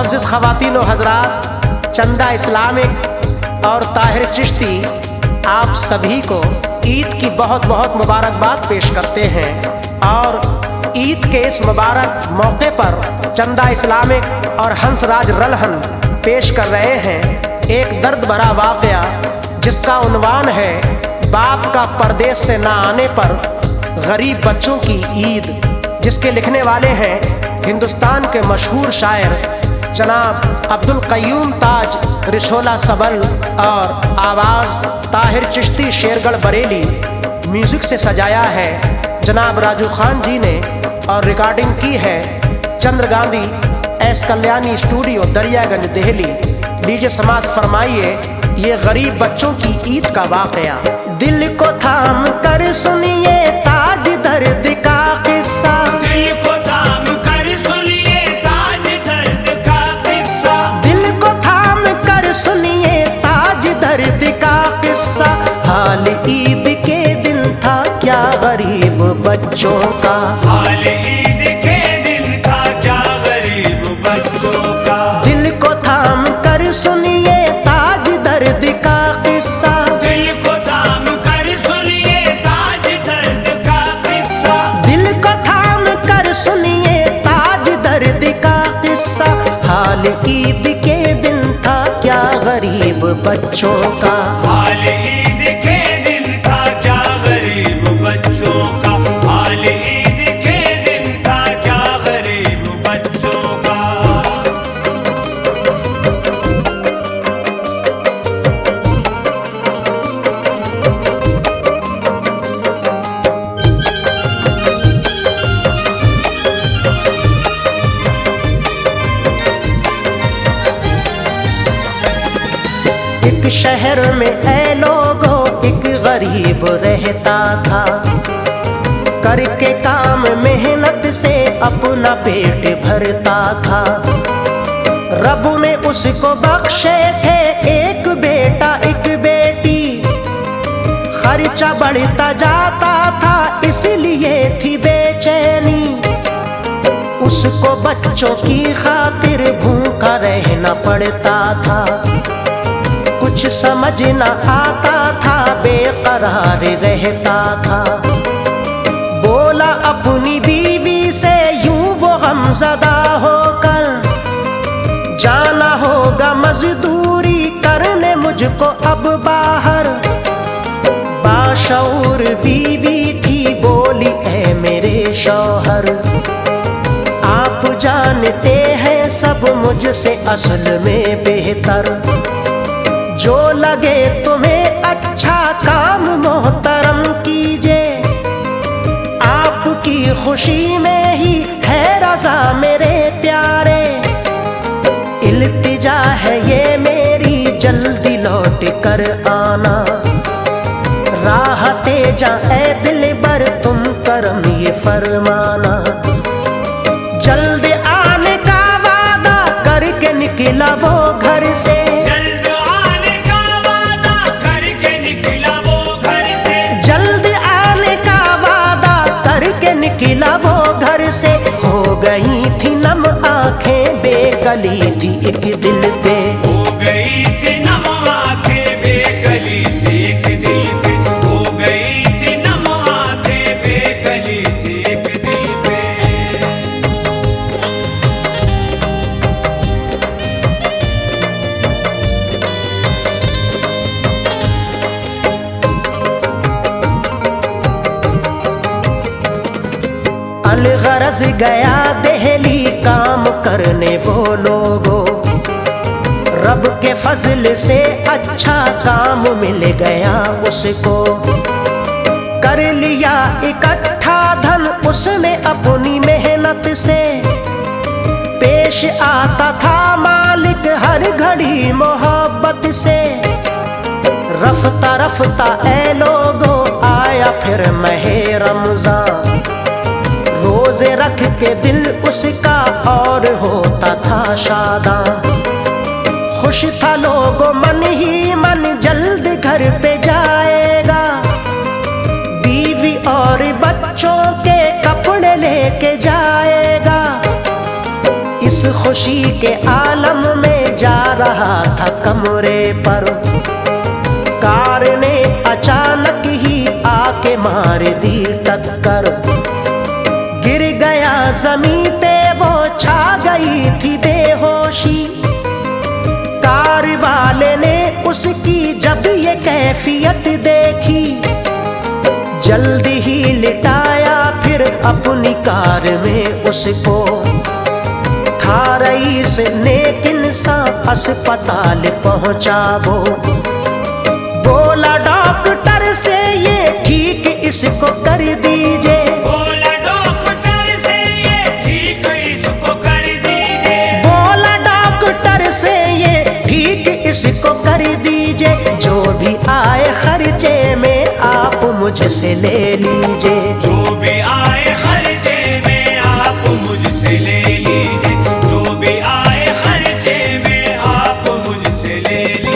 मुअज़्ज़िज़ ख़वातीन व हज़रात, चंदा इस्लामिक और ताहिर चिश्ती आप सभी को ईद की बहुत बहुत मुबारकबाद पेश करते हैं। और ईद के इस मुबारक मौके पर चंदा इस्लामिक और हंसराज रलहन पेश कर रहे हैं एक दर्द भरा वाक़या, जिसका उन्वान है बाप का परदेस से ना आने पर गरीब बच्चों की ईद, जिसके लिखने वाले हैं हिंदुस्तान के मशहूर शायर जनाब अब्दुल क़य्यूम ताज रिशोला सबल और आवाज़ ताहिर चिश्ती शेरगढ़ बरेली। म्यूज़िक से सजाया है जनाब राजू खान जी ने और रिकॉर्डिंग की है चंद्र गांधी एस कल्याणी स्टूडियो दरियागंज दिल्ली। लीजिए समात फरमाइए ये गरीब बच्चों की ईद का वाक़या। दिल को थाम कर सुनिए ताज दर्द का किस्सा, दिल को थाम कर सुनिए ताज दर्द का किस्सा, दिल को थाम कर सुनिए ताज दर्द का किस्सा। हाल ईद के दिन था क्या गरीब बच्चों का, हाल ईद के दिन था क्या गरीब बच्चों का। दिल को थाम कर सुनिए ताज दर्द का किस्सा, दिल को थाम कर सुनिए ताज दर्द का किस्सा, दिल को थाम कर सुनिए ताज दर्द का किस्सा। हाल ईद के दिन था क्या गरीब बच्चों का, हाल ईद के दिन था क्या गरीब बच्चों का, हाल ईद के दिन था क्या गरीब बच्चों का। एक शहर में ऐ लोगों एक गरीब रहता था, करके काम मेहनत से अपना पेट भरता था। रब ने उसको बख्शे थे एक बेटा एक बेटी, खर्चा बढ़ता जाता था इसलिए थी बेचैनी। उसको बच्चों की खातिर भूखा रहना पड़ता था, कुछ समझ न आता था बेकरार रहता था। बोला अपनी बीवी से यूं वो गमज़दा होकर, जाना होगा मजदूरी करने मुझको अब बाहर। बाशऊर बीवी थी बोली ऐ मेरे शौहर, आप जानते हैं सब मुझसे असल में बेहतर। जो लगे तुम्हें अच्छा काम मोहतरम कीजिए, आपकी खुशी में ही है रज़ा मेरे प्यारे। इल्तिजा है ये मेरी जल्दी लौट कर आना, राहते जा ऐ दिल बर तुम करम ये फरमाना। जल्द आने का वादा करके निकला वो घर से, जल्द आने का वादा करके निकला वो घर से, जल्द आने का वादा करके निकला वो घर से। हो गई थी नम आंखें बेकली थी एक दिल पे, हो गई थी नम आंखें बेकली थी एक दिल पे, हो गई थी नम आंखें बेकली थी एक दिल पे। अलगरज गया दिल्ली काम करने वो लोगों, रब के फजल से अच्छा काम मिल गया उसको। कर लिया इकट्ठा धन उसने अपनी मेहनत से, पेश आता था मालिक हर घड़ी मोहब्बत से। रफ्ता रफ्ता ऐ लोगों आया फिर महे रमजान, रोजे रख के दिल उसका और होता था शादा। खुश था लोगों मन ही मन जल्द घर पे जाएगा, बीवी और बच्चों के कपड़े लेके जाएगा। इस खुशी के आलम में जा रहा था कमरे पर, कार ने अचानक ही आके मार दी टक्कर। गिर गया जमीन पे वो, छा गई थी बेहोशी। कार वाले ने उसकी जब ये कैफियत देखी, जल्दी ही लिटाया फिर अपनी कार में उसको। था रईस लेकिन सा अस्पताल पहुंचा वो। बोला डॉक्टर से ये ठीक इसको कर दीजिए, बोला डॉक्टर से ये ठीक इसको कर दीजिए, बोला डॉक्टर से ये ठीक इसको कर दीजिए। जो भी आए खर्चे में आप मुझसे ले लीजिए, जो भी आए खर्चे में आप मुझसे ले लीजिए, जो भी आए खर्चे में आप मुझसे ले लीजिए।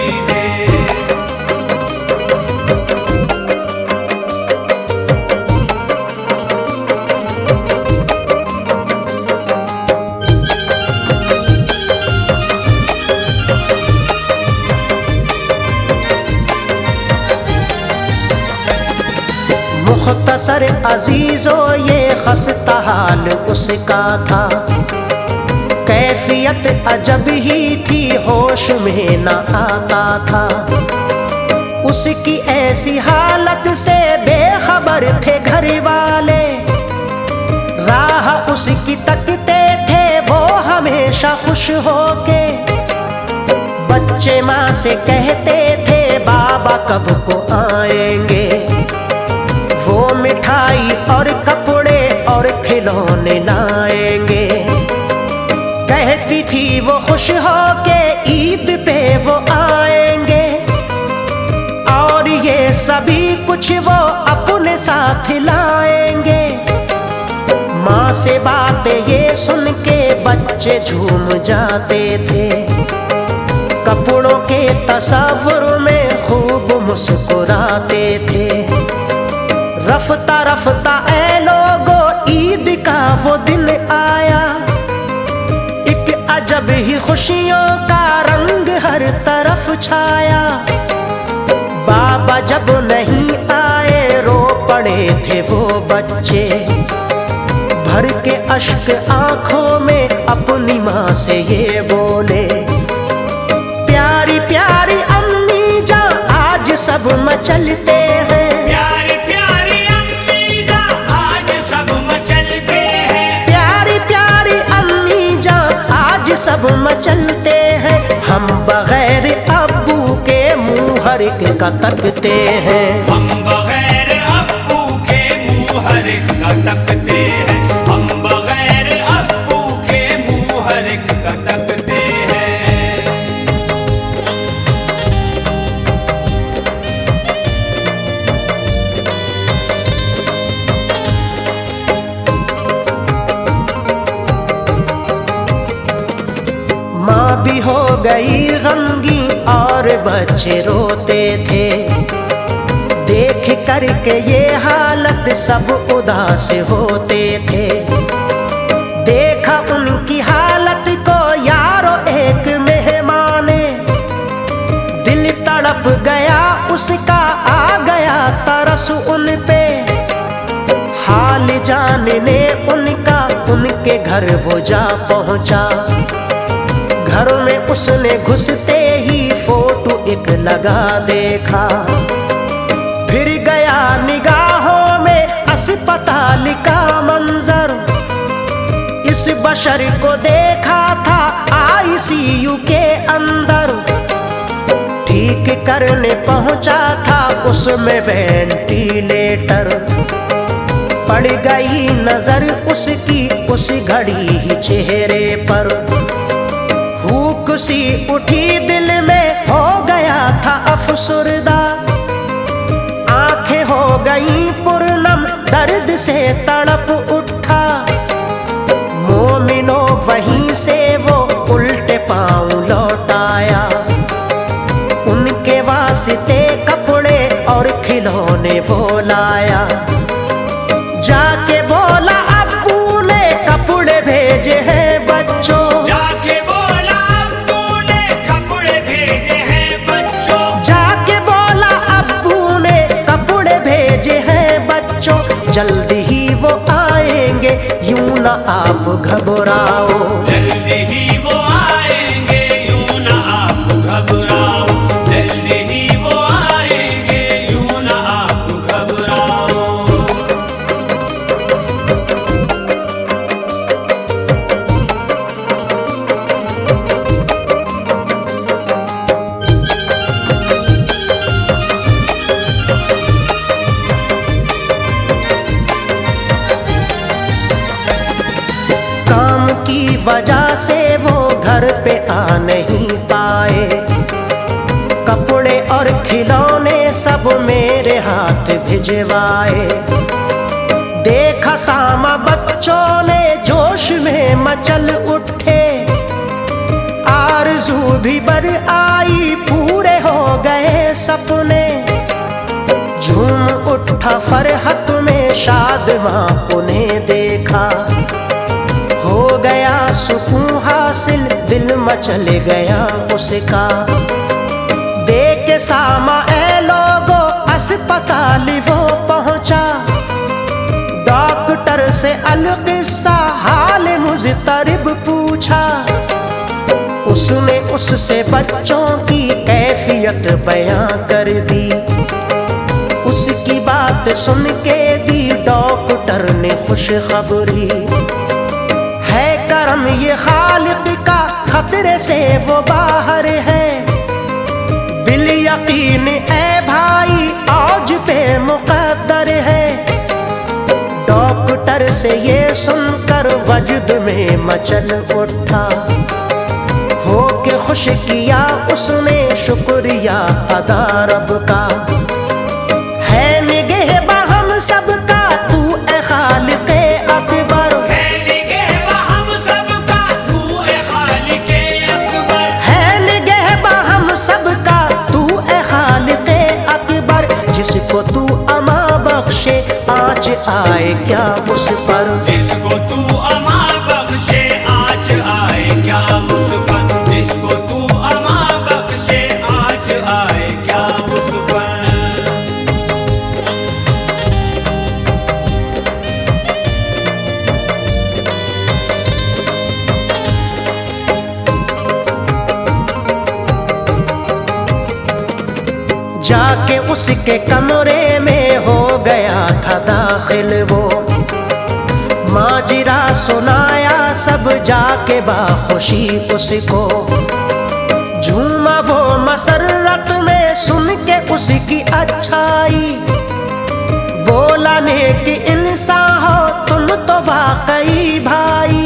मुख्तसर अजीजो ये खस्ता हाल उसका था। कैफियत अजब ही थी, होश में न आता था। उसकी ऐसी हालत से बेखबर थे घर वाले, राह उसकी तकते थे वो हमेशा खुश होके। बच्चे माँ से कहते थे बाबा कब को आएंगे, वो मिठाई और कपड़े और खिलौने लाएंगे। कहती थी वो खुश होके ईद पे वो आएंगे, और ये सभी कुछ वो अपने साथ लाएंगे। माँ से बातें ये सुन के बच्चे झूम जाते थे। कपड़ों के तस्वुर में खूब मुस्कुराते थे। रफ्ता रफ्ता ऐ लोगो ईद का वो दिन आया, एक अजब ही खुशियों का रंग हर तरफ छाया। बाबा जब नहीं आए रो पड़े थे वो बच्चे, भर के अश्क आंखों में अपनी माँ से ये बोले, प्यारी प्यारी अम्मी जान आज सब मचलते हैं, प्यारी प्यारी अम्मी जान आज सब मचलते हैं, प्यारी प्यारी अम्मी जान आज सब मचलते हैं। हम बगैर अब्बू के मुँह हर एक का तकते हैं, हम बगैर अब्बू के मुँह हर एक का तकते हैं, हम बगैर अब्बू के मुँह हर एक का तकते हैं। माँ भी हो गई गमगी और बच्चे रोते थे। देख करके ये हालत सब उदास होते थे। देखा उनकी हालत को यारो एक मेहमाने, दिल तड़प गया उसका, आ गया तरस उन पे। हाल जानने उनका उनके घर वो जा पहुंचा। घर में उसने घुसते ही फोटो एक लगा देखा। फिर गया निगाहों में अस्पताल का मंजर। इस बशर को देखा था आईसीयू के अंदर। ठीक करने पहुंचा था उसमें वेंटिलेटर। पड़ गई नजर उसकी उस घड़ी ही चेहरे पर। भूख सी उठी दिल में हो गया था अफसुरदा। आंखें हो गई पूर्णम दर्द से तड़प उठा। मोमिनो वहीं से वो उल्टे पांव लौट आया। उनके वास्ते कपड़े और खिलौने वो लाया। जाके बोला अब्बू ने कपड़े भेजे हैं बच्चों। आप घबराओ। जल्दी ही वो आएंगे, यूं ना आप घबराओ। जल्दी ही वो आएंगे, यूं ना आप घबराओ। काम की वजह से वो घर पे आ नहीं पाए, कपड़े और खिलौने सब मेरे हाथ भिजवाए। देखा सामा बच्चों ने जोश में मचल उठे, आरज़ू भी बर आई, पूरे हो गए सपने। झूम उठा फरहत में शादमां उन्हें देखा, हो गया सुकून हासिल, दिल मचल गया उसका। देख के सामा ए लोगो अस्पताल वो पहुंचा, डॉक्टर से अलकिस्सा हाल मुज़तरब पूछा। उसने उससे बच्चों की कैफियत बयां कर दी, उसकी बात सुन के दी डॉक्टर ने खुशखबरी। है करम ये खालिक का, खतरे से वो बाहर है। बिल यकीन ए भाई औज पे मुकद्दर है। डॉक्टर से ये सुनकर वजद में मचल उठा, हो के खुश किया उसने शुक्रिया अदा रब का। है निगहबान हम सबका तू ए खालिक अकबर, है निगहबान हम सबका तू ए खालिक अकबर। है निगहबान हम सबका तू ए खालिक अकबर। जिसको तू अमा बख्शे आँच आए क्या उस पर, जिसको तू अमा बख्शे आज आए क्या उस पर। जिसको तू अमा बख्शे आज आए क्या उस पर। जाके उसके कमरे में हो गया था दाखिल वो। माजरा सुनाया सब जाके बाखुशी उसको। झूमा वो मसरत में सुन के उसकी अच्छाई। बोला नेक इंसान हो तुम तो वाकई भाई,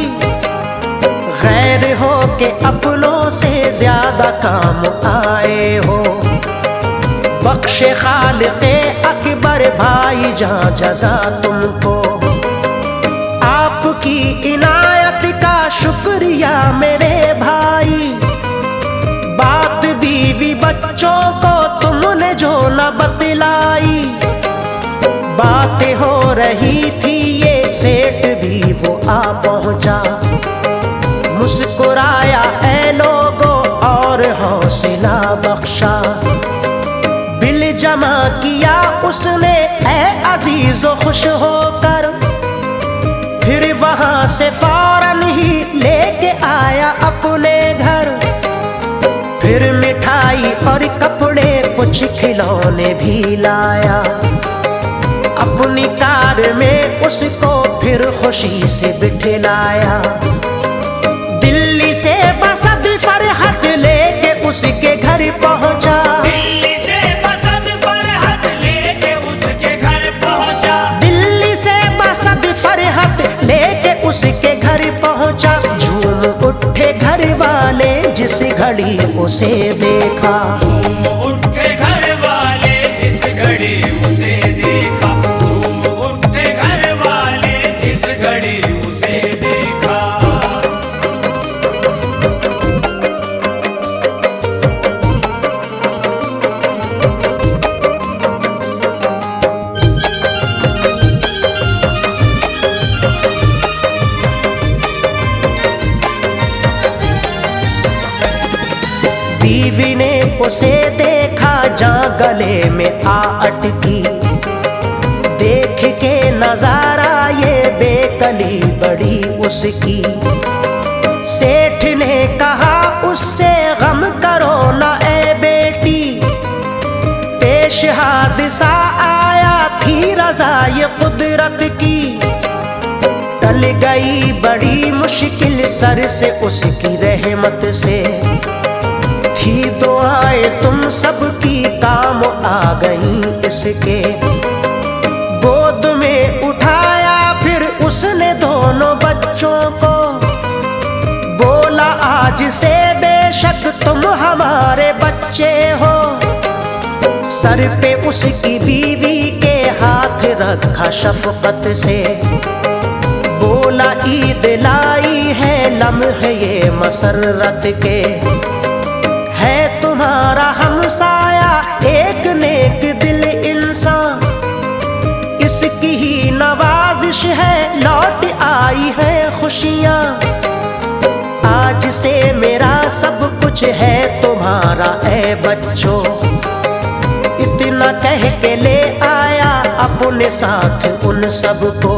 गैर हो के अपनों से ज्यादा काम आए हो। बख्शे खालिक़े अकबर भाई जहाँ जज़ा तुमको। आपकी इनायत का शुक्रिया मेरे भाई। बात बीवी बच्चों को तुमने जो न बतलाई। बातें हो रही थी ये सेठ भी वो आ पहुंचा। मुस्कुराया ऐ लोगो और हौसला बख्शा। बिल जमा किया उसने ऐ अजीजो खुश होकर। फिर वहां से फौरन ही लेके आया अपने घर। फिर मिठाई और कपड़े कुछ खिलौने भी लाया। अपनी कार में उसको फिर खुशी से बिठलाया। दिल्ली से बसद फरहत लेके उसके घर पहुंचा। दिल्ली से बसद फरहत लेके उसके घर पहुंचा। दिल्ली से बसद फरहत लेके उसके घर पहुंचा। झूम उठे घर वाले जिस घड़ी उसे देखा। झूम उठे घर वाले जिस घड़ी उसे देखा। झूम उठे घर वाले जिस घड़ी उसे देखा। बीवी ने उसे देखा जा गले में आ अटकी। देख के नजारा ये बेकरार गली बड़ी उसकी। सेठ ने कहा उससे गम करो ना ए बेटी, पेश हादसा आया थी रज़ा ये कुदरत की। टल गई बड़ी मुश्किल सर से उसकी रहमत से, थी दुआएं तुम सबकी काम आ गई इसके। गोद में उठाया फिर उसने दोनों बच्चों को, बोला आज से बेशक तुम हमारे बच्चे हो। सर पे उसकी बीवी के हाथ रखा शफकत से, बोला ईद लाई है लम्हे ये मसरत के। है तुम्हारा हमसाया एक नेक दिल इंसान, इसकी ही नवाजिश है लौट आई है खुशियाँ। आज से मेरा सब कुछ है तुम्हारा ए बच्चों, इतना कह के ले आया अपने साथ उन सबको।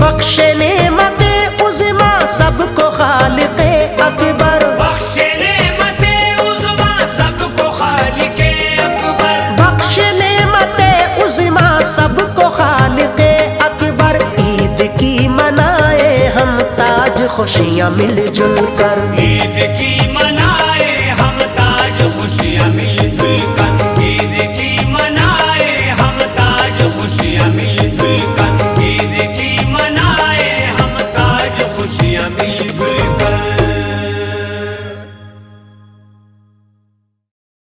बख्शे नेमते उज़्मा सबको खालिक़े अकबर, बख्शे नेमते उज़्मा सबको खालिक़े अकबर, बख्शे नेमते उज़्मा सबको खालिक़े अकबर। ईद की मनाए हम ताज खुशियाँ मिलजुल कर, ईद की मनाए हम ताज खुशियाँ मिलजुल कर।